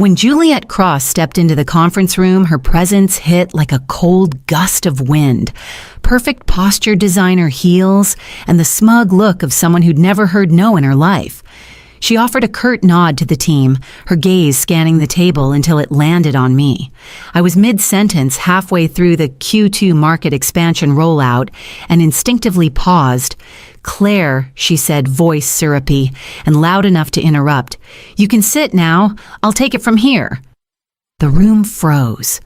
When Juliet Cross stepped into the conference room, her presence hit like a cold gust of wind. Perfect posture designer heels and the smug look of someone who'd never heard no in her life. She offered a curt nod to the team, her gaze scanning the table until it landed on me. I was mid-sentence halfway through the Q2 market expansion rollout and instinctively paused. "Claire," she said, voice syrupy and loud enough to interrupt. "You can sit now. I'll take it from here." The room froze.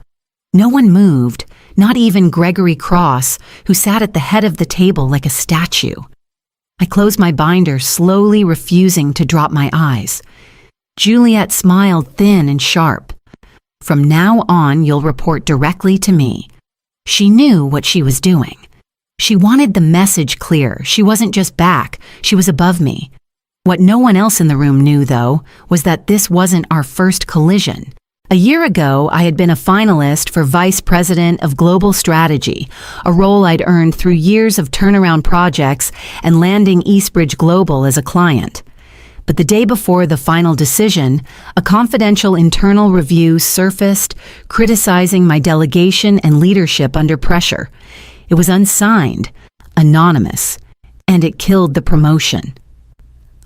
No one moved, not even Gregory Cross, who sat at the head of the table like a statue. I closed my binder, slowly refusing to drop my eyes. Juliet smiled thin and sharp. "From now on, you'll report directly to me." She knew what she was doing. She wanted the message clear. She wasn't just back, she was above me. What no one else in the room knew, though, was that this wasn't our first collision. A year ago, I had been a finalist for Vice President of Global Strategy, a role I'd earned through years of turnaround projects and landing Eastbridge Global as a client. But the day before the final decision, a confidential internal review surfaced, criticizing my delegation and leadership under pressure. It was unsigned, anonymous, and it killed the promotion.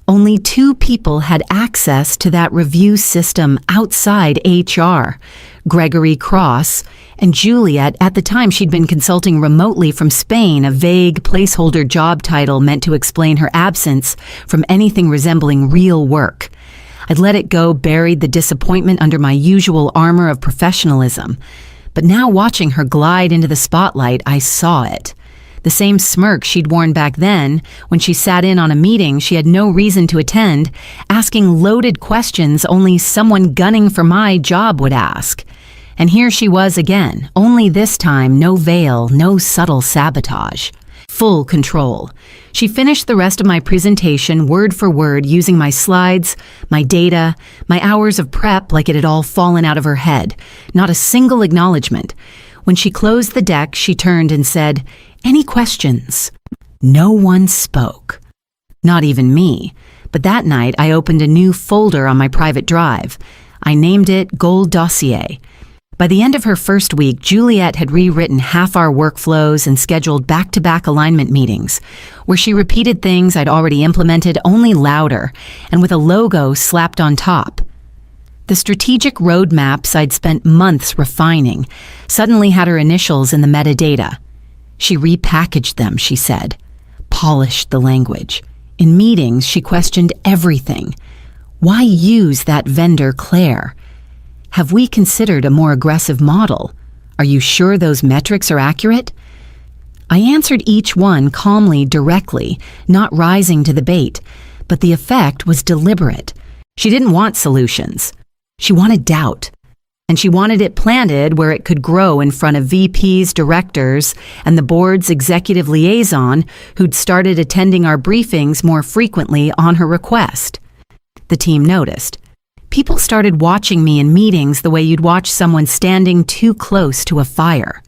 Only 2 people had access to that review system outside HR, Gregory Cross and Juliet. At the time, she'd been consulting remotely from Spain, a vague placeholder job title meant to explain her absence from anything resembling real work. I'd let it go, buried the disappointment under my usual armor of professionalism. But now watching her glide into the spotlight, I saw it. The same smirk she'd worn back then when she sat in on a meeting she had no reason to attend, asking loaded questions only someone gunning for my job would ask. And here she was again, only this time no veil, no subtle sabotage. Full control. She finished the rest of my presentation word for word using my slides, my data, my hours of prep like it had all fallen out of her head. Not a single acknowledgement. When she closed the deck, she turned and said, "Any questions?" No one spoke. Not even me. But that night, I opened a new folder on my private drive. I named it Gold Dossier. By the end of her first week, Juliet had rewritten half our workflows and scheduled back-to-back alignment meetings, where she repeated things I'd already implemented, only louder, and with a logo slapped on top. The strategic roadmaps I'd spent months refining suddenly had her initials in the metadata. She repackaged them, she said, polished the language. In meetings, she questioned everything. Why use that vendor, Claire? Have we considered a more aggressive model? Are you sure those metrics are accurate? I answered each one calmly, directly, not rising to the bait, but the effect was deliberate. She didn't want solutions. She wanted doubt. And she wanted it planted where it could grow in front of VPs, directors, and the board's executive liaison who'd started attending our briefings more frequently on her request. The team noticed. People started watching me in meetings the way you'd watch someone standing too close to a fire.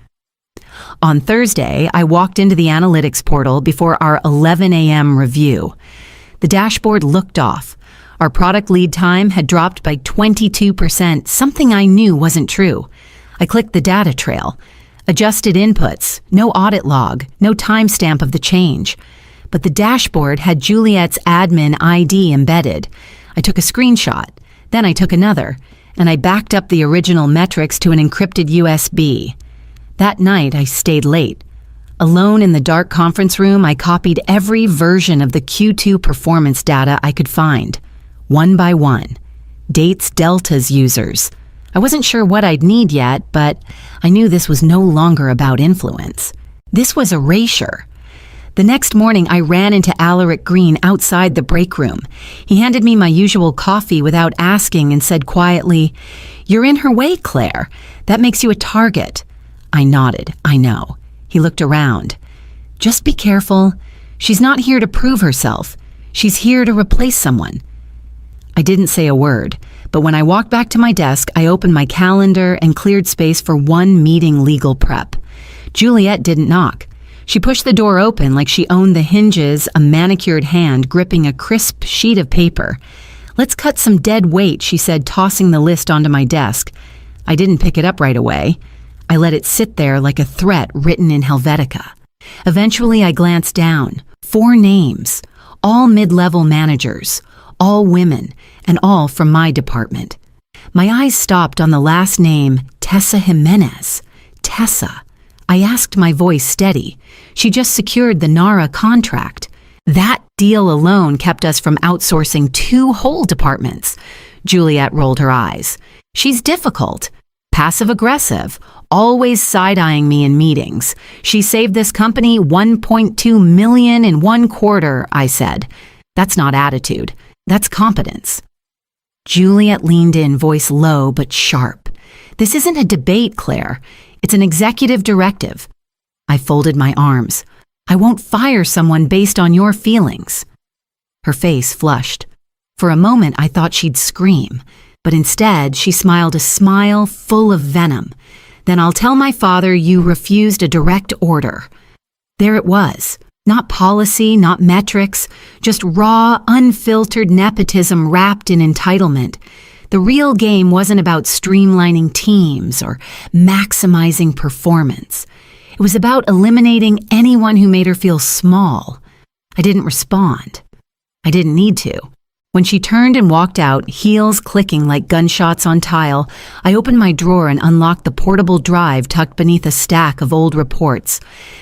On Thursday, I walked into the analytics portal before our 11 a.m. review. The dashboard looked off. Our product lead time had dropped by 22%, something I knew wasn't true. I clicked the data trail. Adjusted inputs, no audit log, no timestamp of the change. But the dashboard had Juliet's admin ID embedded. I took a screenshot. Then I took another, and I backed up the original metrics to an encrypted USB. That night, I stayed late. Alone in the dark conference room, I copied every version of the Q2 performance data I could find, one by one. Dates, deltas, users. I wasn't sure what I'd need yet, but I knew this was no longer about influence. This was erasure. The next morning, I ran into Alaric Green outside the break room. He handed me my usual coffee without asking and said quietly, "You're in her way, Claire. That makes you a target." I nodded. I know. He looked around. "Just be careful. She's not here to prove herself. She's here to replace someone." I didn't say a word, but when I walked back to my desk, I opened my calendar and cleared space for one meeting legal prep. Juliet didn't knock. She pushed the door open like she owned the hinges, a manicured hand gripping a crisp sheet of paper. "Let's cut some dead weight," she said, tossing the list onto my desk. I didn't pick it up right away. I let it sit there like a threat written in Helvetica. Eventually, I glanced down. 4 names, all mid-level managers, all women, and all from my department. My eyes stopped on the last name, Tessa Jimenez. Tessa. I asked, my voice steady. She just secured the NARA contract. That deal alone kept us from outsourcing 2 whole departments. Juliet rolled her eyes. She's difficult, passive-aggressive, always side-eyeing me in meetings. She saved this company $1.2 million in 1 quarter, I said. That's not attitude. That's competence. Juliet leaned in, voice low but sharp. This isn't a debate, Claire. It's an executive directive. I folded my arms. I won't fire someone based on your feelings. Her face flushed. For a moment, I thought she'd scream, but instead, she smiled a smile full of venom. Then I'll tell my father you refused a direct order. There it was. Not policy, not metrics, just raw, unfiltered nepotism wrapped in entitlement. The real game wasn't about streamlining teams or maximizing performance. It was about eliminating anyone who made her feel small. I didn't respond. I didn't need to. When she turned and walked out, heels clicking like gunshots on tile, I opened my drawer and unlocked the portable drive tucked beneath a stack of old reports.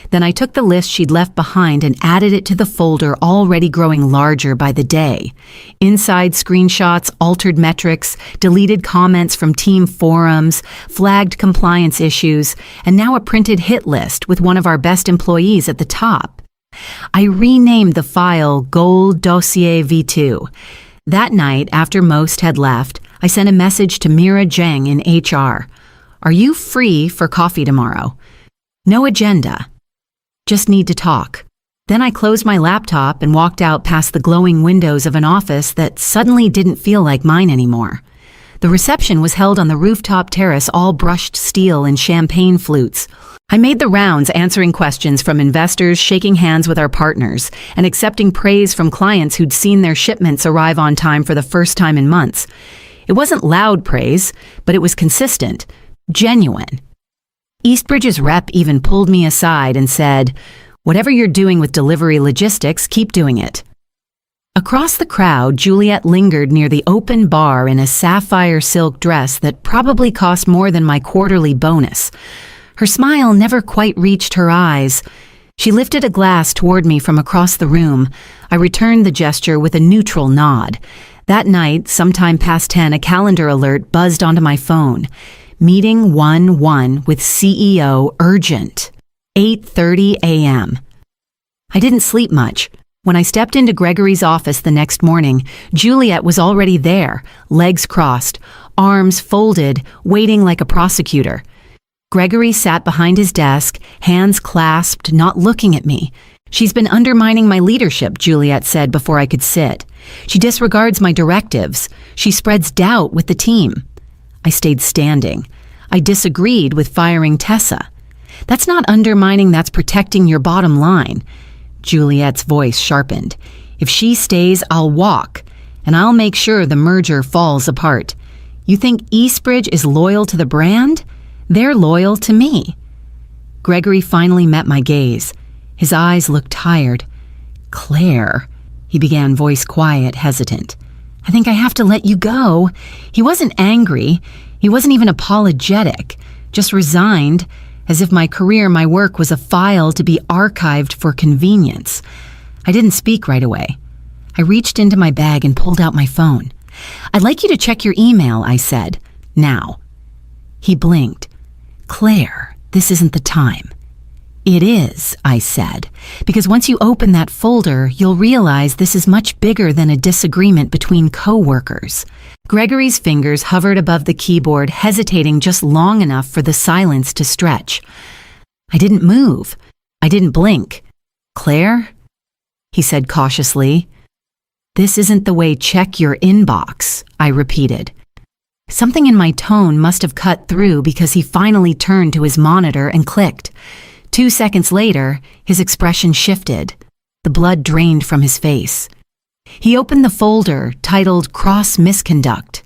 Then I took the list she'd left behind and added it to the folder already growing larger by the day. Inside screenshots, altered metrics, deleted comments from team forums, flagged compliance issues, and now a printed hit list with one of our best employees at the top. I renamed the file Gold Dossier V2. That night, after most had left, I sent a message to Mira Zheng in HR. Are you free for coffee tomorrow? No agenda. Just need to talk. Then I closed my laptop and walked out past the glowing windows of an office that suddenly didn't feel like mine anymore. The reception was held on the rooftop terrace, all brushed steel and champagne flutes. I made the rounds answering questions from investors, shaking hands with our partners, and accepting praise from clients who'd seen their shipments arrive on time for the first time in months. It wasn't loud praise, but it was consistent, genuine. Eastbridge's rep even pulled me aside and said, "Whatever you're doing with delivery logistics, keep doing it." Across the crowd, Juliet lingered near the open bar in a sapphire silk dress that probably cost more than my quarterly bonus. Her smile never quite reached her eyes. She lifted a glass toward me from across the room. I returned the gesture with a neutral nod. That night, sometime past 10, a calendar alert buzzed onto my phone. Meeting 1-1 with CEO urgent. 8:30 a.m. I didn't sleep much. When I stepped into Gregory's office the next morning, Juliet was already there, legs crossed, arms folded, waiting like a prosecutor. Gregory sat behind his desk, hands clasped, not looking at me. "She's been undermining my leadership," Juliet said before I could sit. "She disregards my directives. She spreads doubt with the team." I stayed standing. I disagreed with firing Tessa. "That's not undermining, that's protecting your bottom line." Juliet's voice sharpened. "If she stays, I'll walk, and I'll make sure the merger falls apart. You think Eastbridge is loyal to the brand? They're loyal to me." Gregory finally met my gaze. His eyes looked tired. "Claire," he began, voice quiet, hesitant. "I think I have to let you go." He wasn't angry. He wasn't even apologetic, just resigned, as if my career, my work was a file to be archived for convenience. I didn't speak right away. I reached into my bag and pulled out my phone. "I'd like you to check your email," I said. "Now." He blinked. "Claire, this isn't the time." "It is," I said, "because once you open that folder, you'll realize this is much bigger than a disagreement between co-workers." Gregory's fingers hovered above the keyboard, hesitating just long enough for the silence to stretch. I didn't move. I didn't blink. "Claire?" he said cautiously. "This isn't the way. Check your inbox," I repeated. Something in my tone must have cut through because he finally turned to his monitor and clicked. 2 seconds later, his expression shifted. The blood drained from his face. He opened the folder titled Cross Misconduct.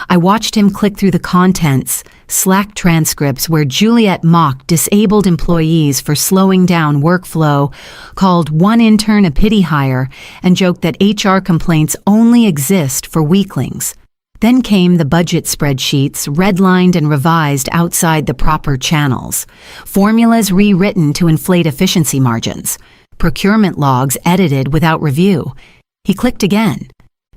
I watched him click through the contents, Slack transcripts where Juliet mocked disabled employees for slowing down workflow, called one intern a pity hire, and joked that HR complaints only exist for weaklings. Then came the budget spreadsheets, redlined and revised outside the proper channels, formulas rewritten to inflate efficiency margins, procurement logs edited without review. He clicked again.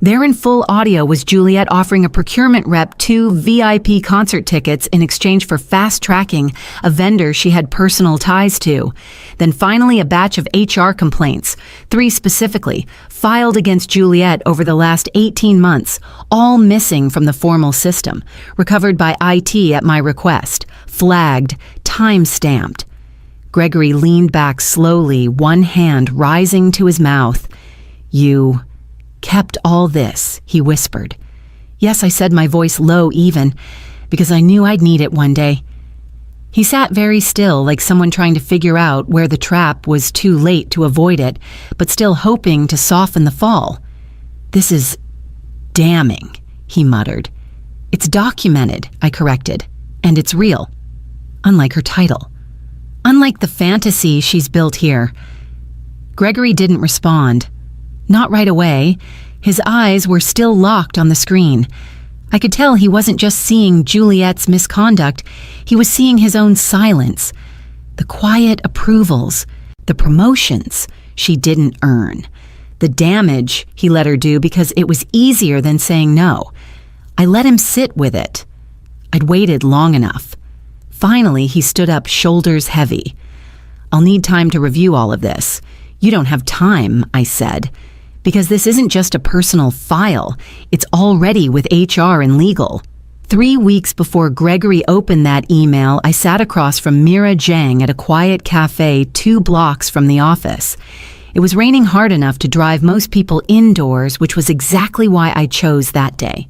There in full audio was Juliet offering a procurement rep 2 VIP concert tickets in exchange for fast-tracking a vendor she had personal ties to. Then finally a batch of HR complaints, 3 specifically, filed against Juliet over the last 18 months, all missing from the formal system, recovered by IT at my request, flagged, time-stamped. Gregory leaned back slowly, one hand rising to his mouth. "You kept all this," he whispered. "Yes," I said, my voice low even, because I knew I'd need it one day. He sat very still, like someone trying to figure out where the trap was too late to avoid it, but still hoping to soften the fall. "This is damning," he muttered. "It's documented," I corrected, "and it's real. Unlike her title. Unlike the fantasy she's built here." Gregory didn't respond. Not right away. His eyes were still locked on the screen. I could tell he wasn't just seeing Juliet's misconduct, he was seeing his own silence. The quiet approvals, the promotions she didn't earn, the damage he let her do because it was easier than saying no. I let him sit with it. I'd waited long enough. Finally, he stood up, shoulders heavy. "I'll need time to review all of this." "You don't have time," I said. "Because this isn't just a personal file. It's already with HR and legal." 3 weeks before Gregory opened that email, I sat across from Mira Zhang at a quiet cafe 2 blocks from the office. It was raining hard enough to drive most people indoors, which was exactly why I chose that day.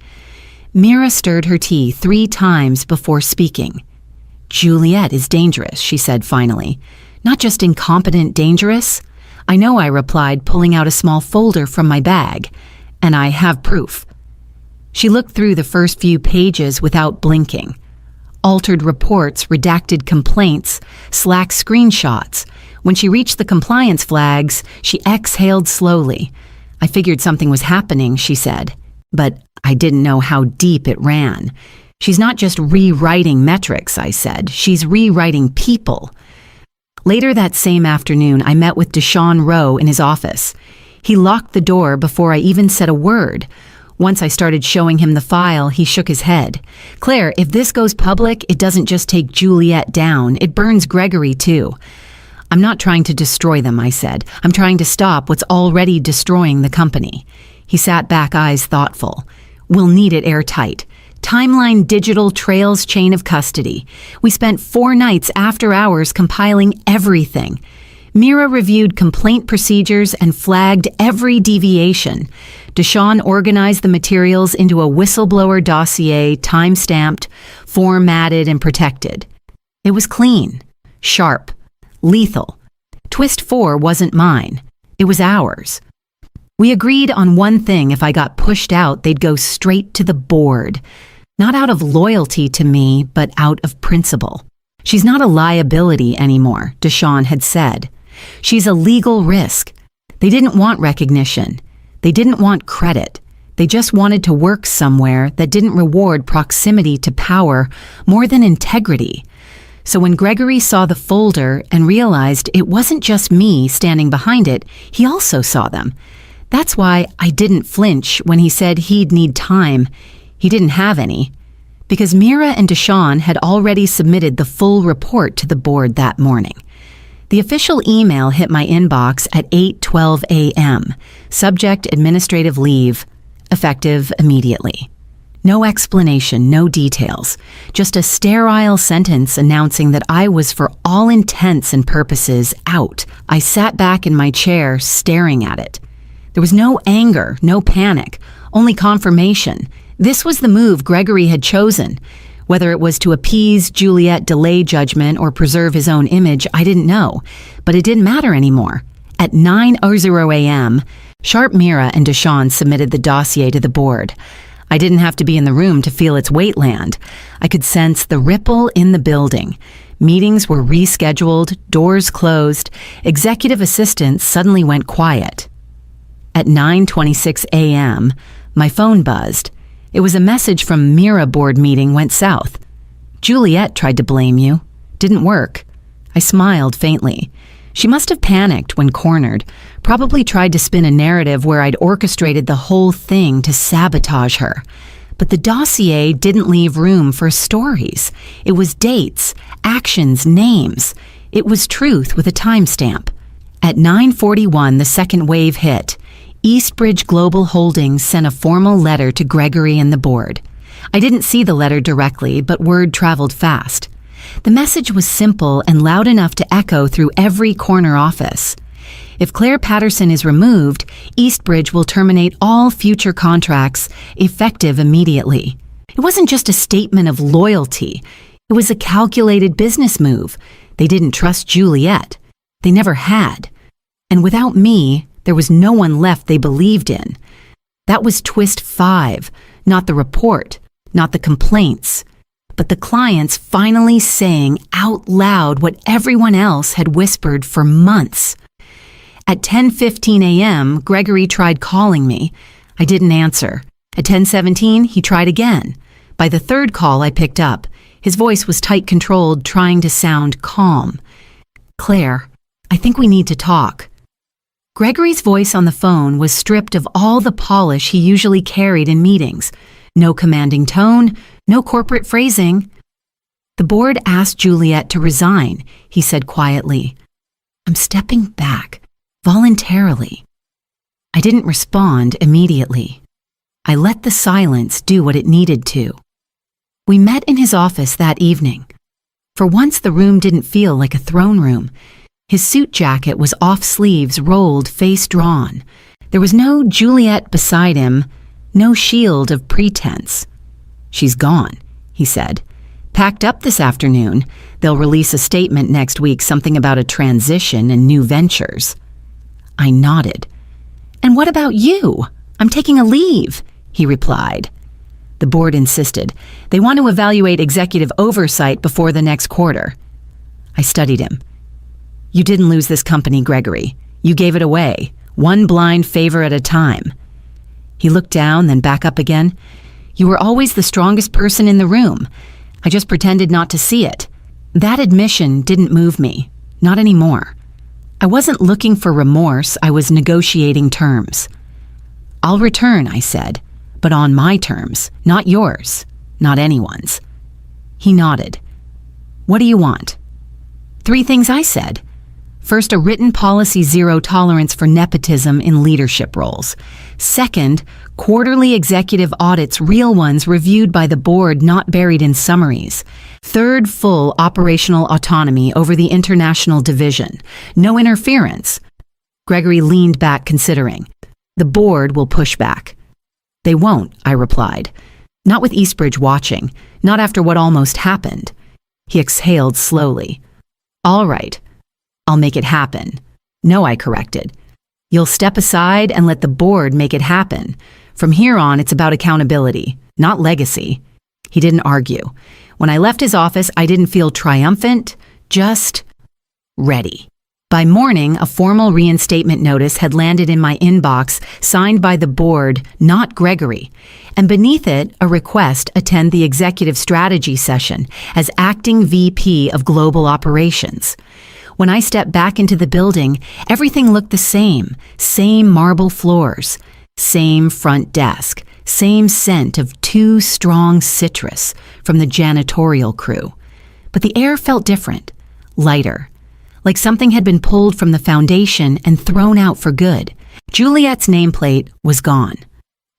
Mira stirred her tea 3 times before speaking. "Juliet is dangerous," she said finally. "Not just incompetent dangerous." "I know," I replied, pulling out a small folder from my bag. "And I have proof." She looked through the first few pages without blinking. Altered reports, redacted complaints, Slack screenshots. When she reached the compliance flags, she exhaled slowly. "I figured something was happening," she said, "but I didn't know how deep it ran." "She's not just rewriting metrics," I said. "She's rewriting people." Later that same afternoon, I met with Deshaun Rowe in his office. He locked the door before I even said a word. Once I started showing him the file, he shook his head. "Claire, if this goes public, it doesn't just take Juliet down, it burns Gregory too." "I'm not trying to destroy them," I said. "I'm trying to stop what's already destroying the company." He sat back, eyes thoughtful. "We'll need it airtight. Timeline Digital Trails Chain of Custody. We spent 4 nights after hours compiling everything. Mira reviewed complaint procedures and flagged every deviation. Deshaun organized the materials into a whistleblower dossier, time-stamped, formatted, and protected. It was clean, sharp, lethal. Twist 4 wasn't mine. It was ours. We agreed on one thing: if I got pushed out, they'd go straight to the board. Not out of loyalty to me, but out of principle. "She's not a liability anymore," Deshaun had said. "She's a legal risk." They didn't want recognition. They didn't want credit. They just wanted to work somewhere that didn't reward proximity to power more than integrity. So when Gregory saw the folder and realized it wasn't just me standing behind it, he also saw them. That's why I didn't flinch when he said he'd need time. He didn't have any, because Mira and Deshaun had already submitted the full report to the board that morning. The official email hit my inbox at 8:12 a.m. Subject: administrative leave. Effective immediately. No explanation, no details. Just a sterile sentence announcing that I was, for all intents and purposes, out. I sat back in my chair, staring at it. There was no anger, no panic, only confirmation. This was the move Gregory had chosen. Whether it was to appease Juliet, delay judgment, or preserve his own image, I didn't know. But it didn't matter anymore. At 9:00 a.m., Sharp, Mira, and Deshawn submitted the dossier to the board. I didn't have to be in the room to feel its weight land. I could sense the ripple in the building. Meetings were rescheduled, doors closed, executive assistants suddenly went quiet. At 9:26 a.m., my phone buzzed. It was a message from Mira board meeting went south. Juliet tried to blame you. Didn't work. I smiled faintly. She must have panicked when cornered, probably tried to spin a narrative where I'd orchestrated the whole thing to sabotage her. But the dossier didn't leave room for stories. It was dates, actions, names. It was truth with a timestamp. At 9:41, the second wave hit. Eastbridge Global Holdings sent a formal letter to Gregory and the board. I didn't see the letter directly, but word traveled fast. The message was simple and loud enough to echo through every corner office. If Claire Patterson is removed, Eastbridge will terminate all future contracts, effective immediately. It wasn't just a statement of loyalty. It was a calculated business move. They didn't trust Juliet. They never had. And without me, there was no one left they believed in. That was twist 5, not the report, not the complaints, but the clients finally saying out loud what everyone else had whispered for months. At 10:15 a.m., Gregory tried calling me. I didn't answer. At 10:17, he tried again. By the third call, I picked up. His voice was tight-controlled, trying to sound calm. "Claire, I think we need to talk." Gregory's voice on the phone was stripped of all the polish he usually carried in meetings. No commanding tone, no corporate phrasing. "The board asked Juliet to resign," he said quietly. "I'm stepping back, voluntarily." I didn't respond immediately. I let the silence do what it needed to. We met in his office that evening. For once, the room didn't feel like a throne room. His suit jacket was off sleeves, rolled, face drawn. There was no Juliet beside him, no shield of pretense. "She's gone," he said. "Packed up this afternoon. They'll release a statement next week, something about a transition and new ventures." I nodded. "And what about you? I'm taking a leave," he replied. The board insisted. They want to evaluate executive oversight before the next quarter. I studied him. "You didn't lose this company, Gregory. You gave it away, one blind favor at a time." He looked down, then back up again. "You were always the strongest person in the room. I just pretended not to see it." That admission didn't move me. Not anymore. I wasn't looking for remorse. I was negotiating terms. "I'll return," I said, "but on my terms, not yours, not anyone's." He nodded. "What do you want?" 3 things I said. First, a written policy, 0 tolerance for nepotism in leadership roles. Second, quarterly executive audits, real ones reviewed by the board, not buried in summaries. Third, full operational autonomy over the international division. No interference. Gregory leaned back, considering. "The board will push back." "They won't," I replied. "Not with Eastbridge watching. Not after what almost happened." He exhaled slowly. "All right. I'll make it happen." "No," I corrected. "You'll step aside and let the board make it happen. From here on, it's about accountability, not legacy." He didn't argue. When I left his office, I didn't feel triumphant, just ready. By morning, a formal reinstatement notice had landed in my inbox, signed by the board, not Gregory, and beneath it, a request attend the executive strategy session as acting VP of Global Operations. When I stepped back into the building, everything looked the same marble floors, same front desk, same scent of 2 strong citrus from the janitorial crew. But the air felt different, lighter, like something had been pulled from the foundation and thrown out for good. Juliet's nameplate was gone.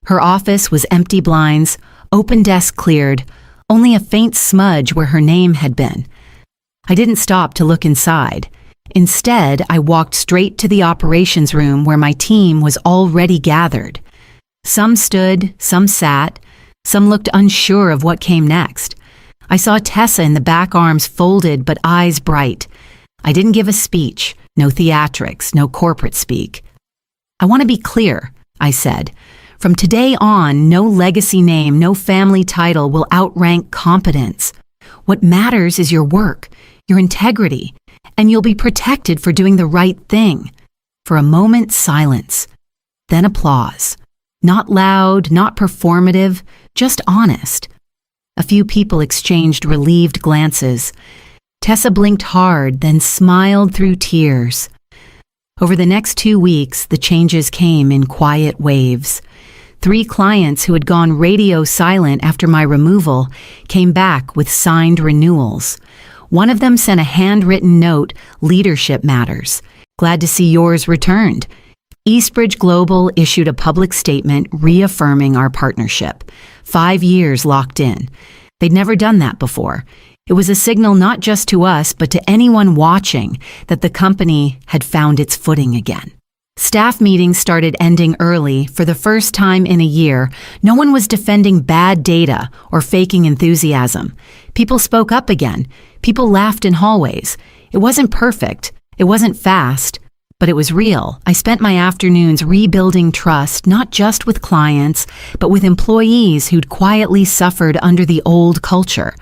Her office was empty blinds, open desk cleared, only a faint smudge where her name had been. I didn't stop to look inside. Instead, I walked straight to the operations room where my team was already gathered. Some stood, some sat, some looked unsure of what came next. I saw Tessa in the back, arms folded but eyes bright. I didn't give a speech, no theatrics, no corporate speak. I want to be clear, I said. From today on, no legacy name, no family title will outrank competence. What matters is your work, your integrity, and you'll be protected for doing the right thing. For a moment, silence. Then applause. Not loud, not performative, just honest. A few people exchanged relieved glances. Tessa blinked hard, then smiled through tears. Over the next 2 weeks, the changes came in quiet waves. 3 clients who had gone radio silent after my removal came back with signed renewals. One of them sent a handwritten note, "Leadership matters. Glad to see yours returned." Eastbridge Global issued a public statement reaffirming our partnership. 5 years locked in. They'd never done that before. It was a signal not just to us, but to anyone watching that the company had found its footing again. Staff meetings started ending early. For the first time in a year, no one was defending bad data or faking enthusiasm. People spoke up again. People laughed in hallways. It wasn't perfect. It wasn't fast. But it was real. I spent my afternoons rebuilding trust, not just with clients, but with employees who'd quietly suffered under the old culture.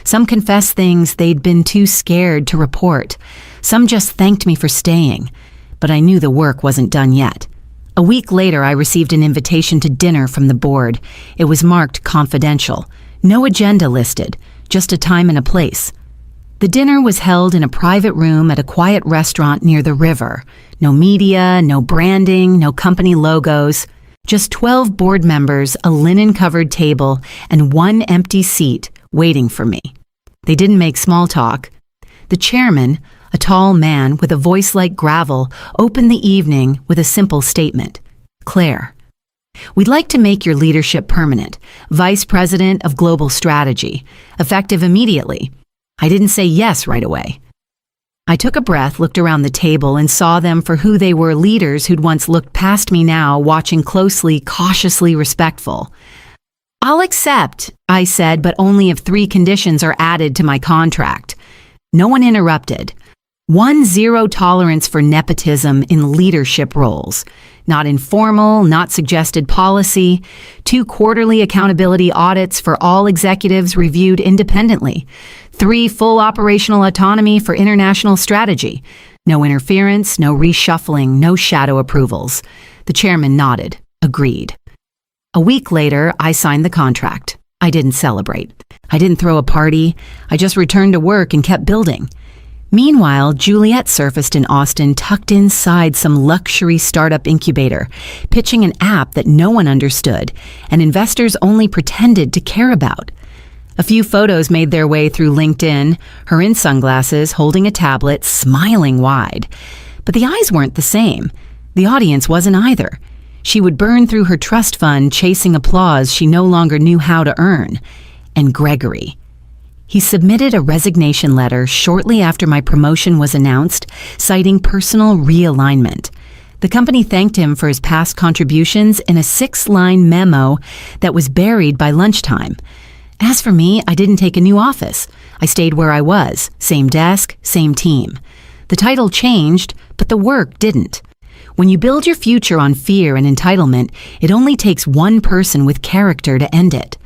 Some confessed things they'd been too scared to report. Some just thanked me for staying. But I knew the work wasn't done yet. A week later, I received an invitation to dinner from the board. It was marked confidential. No agenda listed, just a time and a place. The dinner was held in a private room at a quiet restaurant near the river. No media, no branding, no company logos. Just 12 board members, a linen-covered table, and 1 empty seat waiting for me. They didn't make small talk. The chairman, a tall man with a voice like gravel, opened the evening with a simple statement. "Claire, we'd like to make your leadership permanent, Vice President of Global Strategy, effective immediately." I didn't say yes right away. I took a breath, looked around the table, and saw them for who they were, leaders who'd once looked past me now, watching closely, cautiously respectful. "I'll accept," I said, "but only if 3 conditions are added to my contract." No one interrupted. 1, zero tolerance for nepotism in leadership roles. Not informal, not suggested policy. 2, quarterly accountability audits for all executives reviewed independently. 3, full operational autonomy for international strategy. No interference, no reshuffling, no shadow approvals. The chairman nodded, agreed. A week later, I signed the contract. I didn't celebrate. I didn't throw a party. I just returned to work and kept building. Meanwhile, Juliet surfaced in Austin, tucked inside some luxury startup incubator, pitching an app that no one understood and investors only pretended to care about. A few photos made their way through LinkedIn, her in sunglasses, holding a tablet, smiling wide. But the eyes weren't the same. The audience wasn't either. She would burn through her trust fund, chasing applause she no longer knew how to earn. And Gregory. He submitted a resignation letter shortly after my promotion was announced, citing personal realignment. The company thanked him for his past contributions in a 6-line memo that was buried by lunchtime. As for me, I didn't take a new office. I stayed where I was, same desk, same team. The title changed, but the work didn't. When you build your future on fear and entitlement, it only takes one person with character to end it.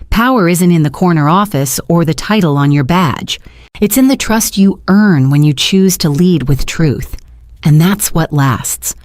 Power isn't in the corner office or the title on your badge. It's in the trust you earn when you choose to lead with truth. And that's what lasts.